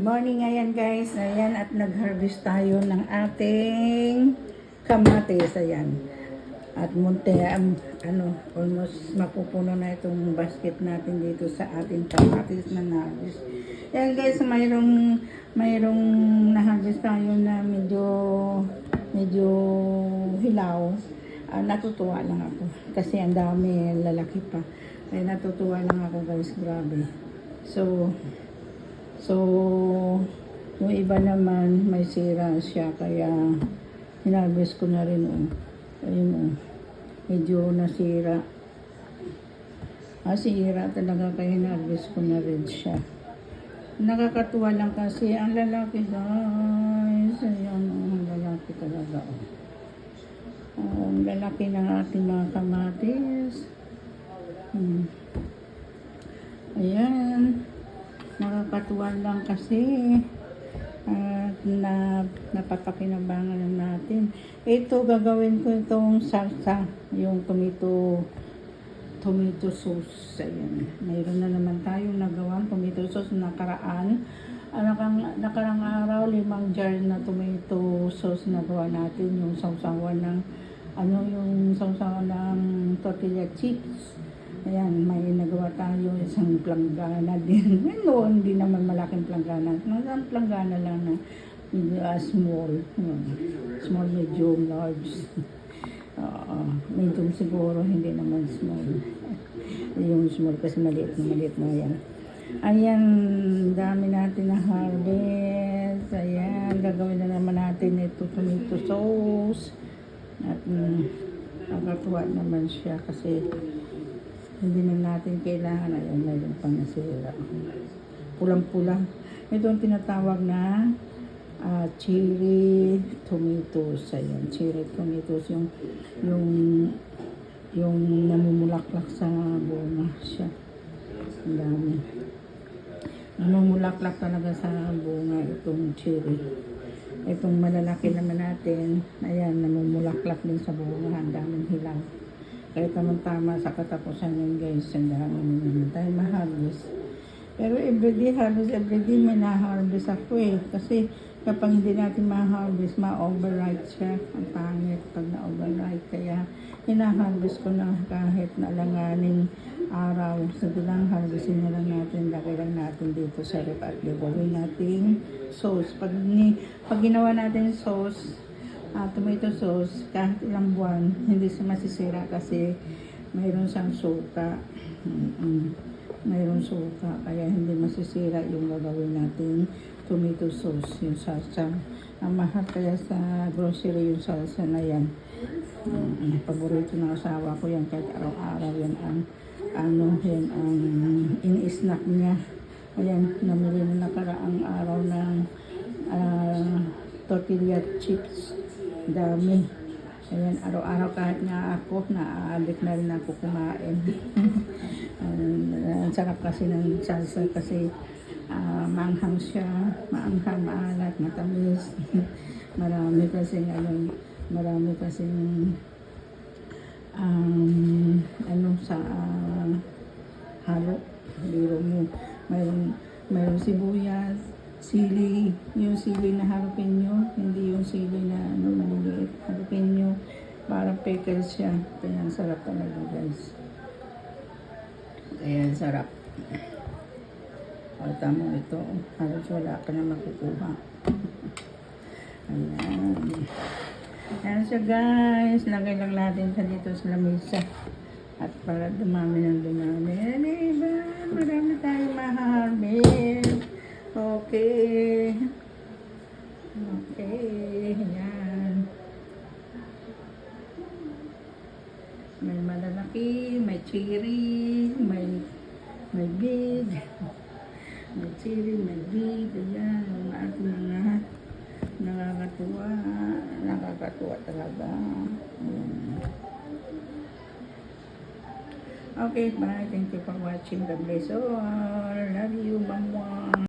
morning ngayon guys. Ayan, at nag-harvest tayo ng ating kamatis. Ayan. At almost mapupuno na itong basket natin dito sa ating kamatis na na-harvest. Ayan guys, mayroong na-harvest tayo na medyo hilaw. Natutuwa lang ako. Kasi ang dami, lalaki pa. Ay natutuwa lang ako guys, grabe. So, yung iba naman may sira siya, kaya hinarvest ko na rin. Ayun, medyo nasira. Sira talaga, kaya hinarvest ko na rin siya. Nakakatuwa lang kasi ang lalaki guys. Ayan, ang lalaki talaga. Ang lalaki ng ating mga kamatis. Ayan. Nakakatuwa lang kasi napapakinabangan natin. Ito, gagawin ko itong salsa, yung tomato sauce. Ayan. Mayroon na naman tayong nagawang tomato sauce nakaraan. Nakarang araw, 5 jar na tomato sauce nagawa natin, yung sausawan ng tortilla chips. Ayan, may nagawa tayo isang planggana din. Noon, hindi naman malaking planggana. Isang planggana lang na small. Small, medium, large. Medium siguro, hindi naman small. Yung small kasi maliit na yan. Ayan, dami natin na harvest. Ayan, gagawin na naman natin ito tomato sauce. At nakakatuwa naman siya kasi hindi na natin kailangan. Ayan, mayroon pang nasira. Pulang-pula. Ito ang tinatawag na cherry tomatoes. Ayan, cherry tomatoes. Yung namumulaklak sa bunga siya. Ang dami. Namumulaklak talaga sa bunga itong cherry. Itong malalaki naman natin, ayan, namumulaklak din sa bunga. Ang daming hilaw. Kaya tamang-tama sa katapusan yun guys, ang dami naman tayo ma-harvest. Pero everyday may na-harvest ako kasi kapag hindi natin ma-harvest, ma-overripe siya. Ang pangit pag na-overripe. Kaya hina-harvest ko na kahit naalanganing araw. Sabi lang, harvestin na lang natin, lagay lang natin dito sa rep at gagawin natin sauce. Pag ginawa natin sauce, tomato sauce, kahit ilang buwan, hindi siya masisira kasi mayroon siyang suka. Mayroon suka, kaya hindi masisira yung gagawin natin tomato sauce, yung salsa. Ang mahal kaya sa grocery yung salsa na yan. Paborito ng asawa ko yan, kahit araw-araw yan ang in-snack niya. Ayan, namili na nakaraang araw ng tortilla chips. Dami. Ayan, araw-araw kahit nga ako, naaabot na rin ako kumain. Ang sarap kasi ng salsa kasi maanghang siya, maalat, matamis. marami kasing sa halo. Biro mo, mayroong sibuyas, sili, yung sili na jalapeno, hindi yung sili na maliliit. Jalapeno, parang pickles siya. Kaya ang sarap talaga guys. Kaya ang sarap. Tama ito, halos wala ka na makukuha. Ayan. Ayan siya guys, lagay lang natin sa dito sa lamesa. At para dumami ng dumami. Ayan, diba? Marami tayong ma-harvest. Okay. Ayan. May malalaki, may cherry, may big. May cherry, may big. Ayan, ang ating mga nakakatuwa talaga. Okay, bye. Thank you for watching. God bless all. Love you, Mama.